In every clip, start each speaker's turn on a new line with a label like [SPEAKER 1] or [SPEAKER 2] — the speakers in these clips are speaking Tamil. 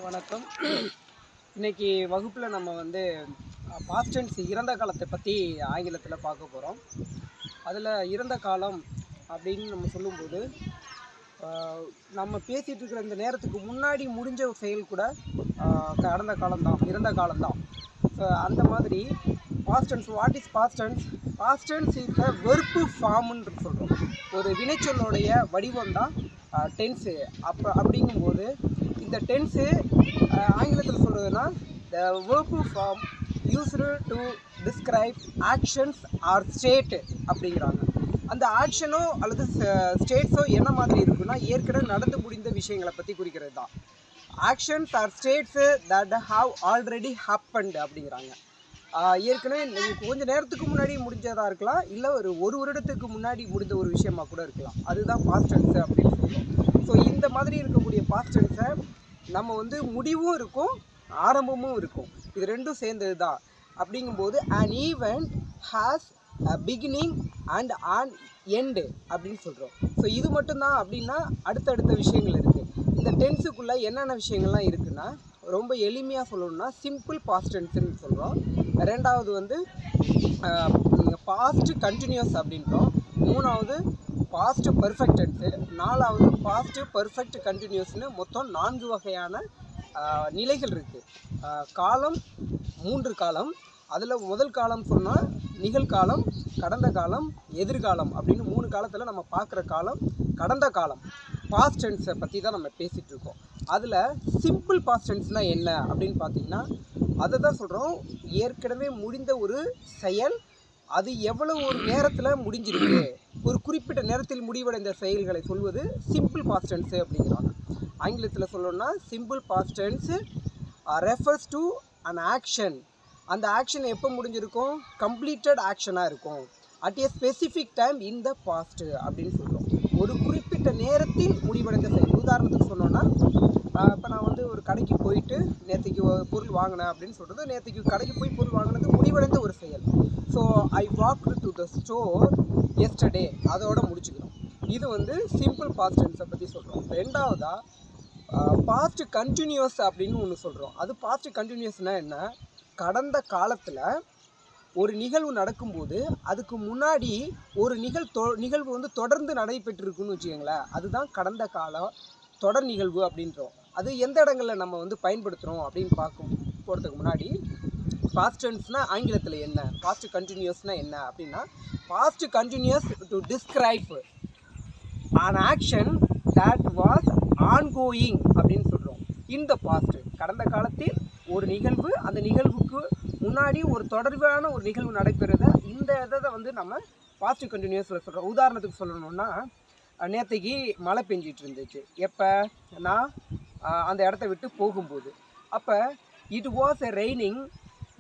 [SPEAKER 1] வணக்கம். இன்னைக்கு வகுப்பில் நம்ம பாஸ்ட் டென்ஸ் இறந்த காலத்தை பற்றி ஆங்கிலத்தில் பார்க்க போகிறோம். அதில் இறந்த காலம் அப்படின்னு நம்ம சொல்லும்போது நம்ம பேசிகிட்டு இருக்கிற இந்த நேரத்துக்கு முன்னாடி முடிஞ்ச ஒரு செயல் கூட கடந்த காலம்தான், இறந்த காலம்தான். அந்த மாதிரி past tense. What is past tense? Past tense is a verb ஃபார்ம்னு சொல்கிறோம். ஒரு வினைச்சொல்லுடைய வடிவம் தான் டென்ஸு. அப்படிங்கும்போது இந்த டென்ஸு ஆங்கிலத்தில் சொல்கிறதுனா the verb form used to describe actions or state அப்படிங்கிறாங்க. அந்த ஆக்ஷனோ அல்லது ஸ்டேட்ஸோ என்ன மாதிரி இருக்குன்னா ஏற்கனவே நடந்து முடிந்த விஷயங்களை பற்றி குறிக்கிறது தான். Actions or states that have already happened அப்படிங்கிறாங்க. ஏற்கனவே கொஞ்சம் நேரத்துக்கு முன்னாடி முடிஞ்சதாக இருக்கலாம், இல்லை ஒரு வருடத்துக்கு முன்னாடி முடிந்த ஒரு விஷயமா கூட இருக்கலாம். அதுதான் பாஸ்ட் டென்ஸ் அப்படின்னு சொல்லுவோம். ஸோ இந்த மாதிரி இருக்கக்கூடிய பாஸ்ட் டென்ஸை நம்ம முடிவும் இருக்கும், ஆரம்பமும் இருக்கும். இது ரெண்டும் சேர்ந்தது தான். அப்படிங்கும்போது an event has a beginning and an end அப்படின்னு சொல்கிறோம். ஸோ இது மட்டும்தான் அப்படின்னா அடுத்தடுத்த விஷயங்கள் இருக்குது. இந்த டென்ஸுக்குள்ளே என்னென்ன விஷயங்கள்லாம் இருக்குன்னா, ரொம்ப எளிமையாக சொல்லணும்னா சிம்பிள் பாஸ்ட் டென்ஸ்ன்னு சொல்கிறோம். ரெண்டாவது பாஸ்ட் கண்டினியூஸ் அப்படின்றோம். மூணாவது பாஸ்ட் பர்ஃபெக்ட் டென்ஸு. நாலாவது பாஸ்ட் பர்ஃபெக்ட் கண்டினியூஸ்னு மொத்தம் 4 வகையான நிலைகள் இருக்குது. காலம் 3 காலம். அதில் முதல் காலம் சொன்னால் நிகழ்காலம், கடந்த காலம், எதிர்காலம் அப்படின்னு 3 காலத்தில் நம்ம பார்க்குற காலம் கடந்த காலம். பாஸ்ட் டென்ஸை பற்றி தான் நம்ம பேசிகிட்டு இருக்கோம். அதில் சிம்பிள் பாஸ்ட் டென்ஸ்னால் என்ன அப்படின்னு பார்த்தீங்கன்னா, அதை தான் சொல்கிறோம். ஏற்கனவே முடிந்த ஒரு செயல் அது எவ்வளவு ஒரு நேரத்தில் முடிஞ்சிருக்கு, ஒரு குறிப்பிட்ட நேரத்தில் முடிவடைந்த செயல்களை சொல்வது சிம்பிள் பாஸ்ட் டென்ஸு அப்படிங்கிறாங்க. ஆங்கிலத்தில் சொல்லணும்னா simple past tense refers to an action. அந்த ஆக்ஷன் எப்போ முடிஞ்சிருக்கும்? கம்ப்ளீட்டட் ஆக்ஷனாக இருக்கும். At a specific time in the past அப்படின்னு சொல்கிறோம். ஒரு குறிப்பிட்ட நேரத்தில் முடிவடைந்த செயல். உதாரணத்துக்கு சொன்னோன்னா, இப்போ நான் ஒரு கடைக்கு போயிட்டு நேற்றுக்கு பொருள் வாங்கினேன் அப்படின்னு சொல்கிறது, நேற்றுக்கு கடைக்கு போய் பொருள் வாங்கினது முடிவடைந்த ஒரு செயல். So I walked to the store yesterday, அதோட முடிச்சுக்கிறோம். இது சிம்பிள் பாஸ்ட் டென்ஸை பற்றி சொல்கிறோம். ரெண்டாவதாக பாஸ்ட் கண்டினியூஸ் அப்படின்னு ஒன்று சொல்கிறோம். அது பாஸ்ட் கண்டினியூஸ்னால் என்ன? கடந்த காலத்தில் ஒரு நிகழ்வு நடக்கும்போது அதுக்கு முன்னாடி ஒரு நிகழ்வு தொடர்ந்து நடைபெற்றிருக்குன்னு வச்சுக்கோங்களேன். அதுதான் கடந்த கால தொடர் நிகழ்வு அப்படின்றோம். அது எந்த இடங்களில் நம்ம பயன்படுத்துகிறோம் அப்படின்னு போகிறதுக்கு முன்னாடி பாஸ்ட் டென்ஸ்னால் ஆங்கிலத்தில் என்ன, பாஸ்ட் கண்டினியூஸ்னால் என்ன அப்படின்னா, past continuous to describe an action that was ongoing அப்படின்னு சொல்கிறோம். இந்த பாஸ்ட் கடந்த காலத்தில் ஒரு நிகழ்வு, அந்த நிகழ்வுக்கு முன்னாடி ஒரு தொடர்பான ஒரு நிகழ்வு நடைபெறுத இந்த இதை நம்ம பாஸ்ட் கண்டினியூஸில் சொல்கிறோம். உதாரணத்துக்கு சொல்லணும்னா, நேற்றுக்கு மழை பெஞ்சிட்டு இருந்துச்சு. எப்போ? நான் அந்த இடத்த விட்டு போகும்போது. அப்போ it was a raining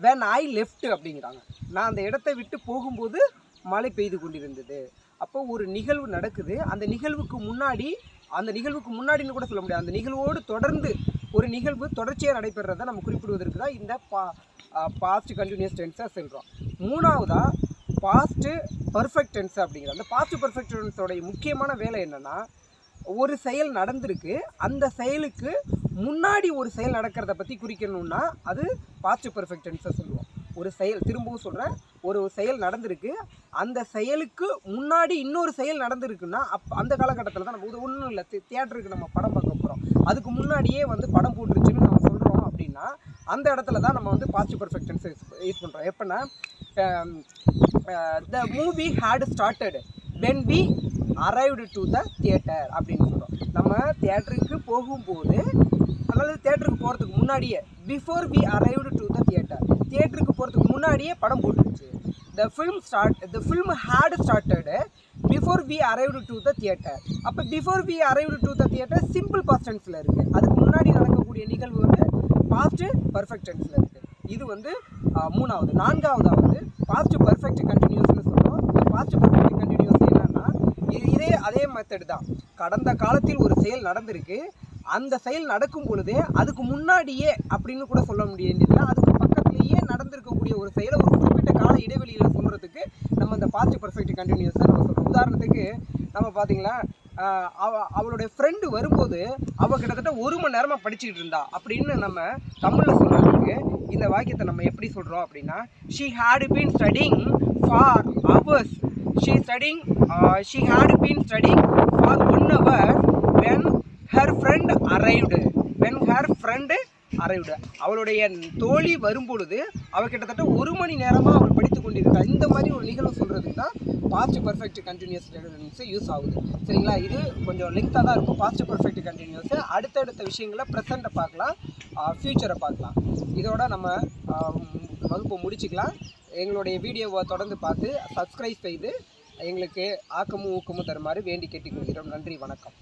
[SPEAKER 1] when I left அப்படிங்கிறாங்க. நான் அந்த இடத்த விட்டு போகும்போது மழை பெய்து கொண்டிருந்தது. அப்போ ஒரு நிகழ்வு நடக்குது. அந்த நிகழ்வுக்கு முன்னாடின்னு கூட சொல்ல முடியாது, அந்த நிகழ்வோடு தொடர்ந்து ஒரு நிகழ்வு தொடர்ச்சியாக நடைபெறதை நம்ம குறிப்பிடுவதற்கு தான் இந்த பாஸ்ட் கண்டினியூஸ் டென்ஸை சொல்கிறோம். மூணாவதாக பாஸ்ட்டு பர்ஃபெக்ட் டென்ஸ் அப்படிங்கிறது. அந்த பாஸ்ட் பர்ஃபெக்ட் டென்ஸோடைய முக்கியமான வேலை என்னென்னா, ஒரு செயல் நடந்திருக்கு, அந்த செயலுக்கு முன்னாடி ஒரு செயல் நடக்கிறத பற்றி குறிக்கணும்னா அது பாஸ்ட் பர்ஃபெக்ட் டென்ஸை சொல்லுவோம். ஒரு செயல், திரும்பவும் சொல்கிறேன், ஒரு செயல் நடந்திருக்கு, அந்த செயலுக்கு முன்னாடி இன்னொரு செயல் நடந்திருக்குன்னா அந்த காலகட்டத்தில் தான் நம்ம ஒன்றும் இல்லை, தியேட்டருக்கு நம்ம படம் பார்க்க போகிறோம், அதுக்கு முன்னாடியே படம் போட்டுருச்சுன்னு நம்ம சொல்கிறோம் அப்படின்னா அந்த இடத்துல தான் நம்ம பாஸ்ட் பர்ஃபெக்ட் டென்ஸ் யூஸ் பண்ணுறோம். எப்போன்னா, the movie had started when we arrived to the theater அப்படின்னு சொல்கிறோம். நம்ம தியேட்டருக்கு போகும்போது, அதாவது தியேட்டருக்கு போகிறதுக்கு முன்னாடியே, before we arrived to the theatre, தியேட்டருக்கு போகிறதுக்கு முன்னாடியே படம் போட்டுருச்சு. The film had started before we arrived to the theatre. அப்போ before we arrived to the theatre simple past டென்ஸில் இருக்குது. அதுக்கு முன்னாடி நடக்கக்கூடிய நிகழ்வு பாஸ்ட் பர்ஃபெக்ட் டென்ஸில் இருக்குது. இது மூணாவது. நான்காவதாவது பாஸ்ட் பர்ஃபெக்ட் கண்டினியூஸ்னு சொல்கிறோம். இந்த பாஸ்ட் பர்ஃபெக்ட் கண்டினியூஸ் என்னன்னா, அதே மெத்தட் தான். கடந்த காலத்தில் ஒரு செயல் நடந்திருக்கு, அந்த செயல் நடக்கும் பொழுதே அதுக்கு முன்னாடியே அப்படின்னு கூட சொல்ல முடியல, அதுக்கு பக்கத்துலேயே நடந்திருக்கக்கூடிய ஒரு செயலை ஒரு குறிப்பிட்ட கால இடைவெளியில் சொல்கிறதுக்கு நம்ம இந்த பாஸ்ட் பர்ஃபெக்ட் கண்டினியூஸை நம்ம சொல்கிறோம். உதாரணத்துக்கு நம்ம பார்த்தீங்களா, அவளுடைய ஃப்ரெண்டு வரும்போது அவள் கிட்டத்தட்ட 1 மணி நேரமாக படிச்சுக்கிட்டு இருந்தா அப்படின்னு நம்ம தமிழில் சொல்கிறதுக்கு இந்த வாக்கியத்தை நம்ம எப்படி சொல்கிறோம் அப்படின்னா, she had been studying for hours. She had been studying for 1 hour when her friend arrived. அவளுடைய தோழி வரும்பொழுது அவள் கிட்டத்தட்ட 1 மணி நேரமாக அவள் படித்து கொண்டிருக்கா. இந்த மாதிரி ஒரு நிகழ்வு சொல்கிறதுக்கு தான் past perfect continuous tense use ஆகுது. சரிங்களா? இது கொஞ்சம் லெங்க்தாக தான் இருக்கும் பாஸ்ட் பர்ஃபெக்ட் கண்டினியூஸ். அடுத்தடுத்த விஷயங்களை ப்ரெசண்ட்டை பார்க்கலாம், ஃப்யூச்சரை பார்க்கலாம். இதோட நம்ம வகுப்பை முடிச்சுக்கலாம். எங்களுடைய வீடியோவை தொடர்ந்து பார்த்து சப்ஸ்கிரைப் செய்து எங்களுக்கு ஆக்கமும் ஊக்கமும் தருமாறு வேண்டி கேட்டுக்கொள்கிறோம். நன்றி, வணக்கம்.